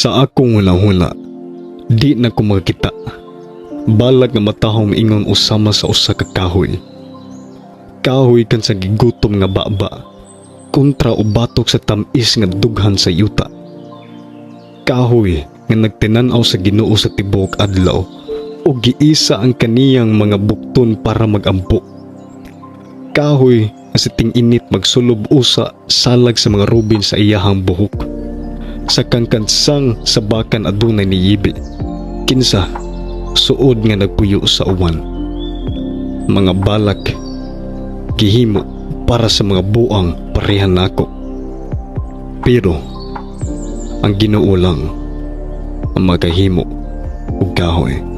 Sa akong hula-hula, di na ko makita. Balag nga matahom ingon usama sa usa ka kahoy. Kahoy kan sa gigutom nga baba, kontra o batok sa tamis nga dughan sa yuta. Kahoy nga nagtinan-aw sa Ginoo sa tibuok adlaw o giisa ang kaniyang mga bukton para magampo. Kahoy nga sa ting-init magsulob usa salag sa mga rubin sa iyahang buhok. Sa kangkansang sa bakan adunay ni Yibi, kinsa suod nga nagpuyo sa uwan. Mga balak gihimo para sa mga buang parehan nako. Pero ang Ginoo lang ang magahimo og kahoy.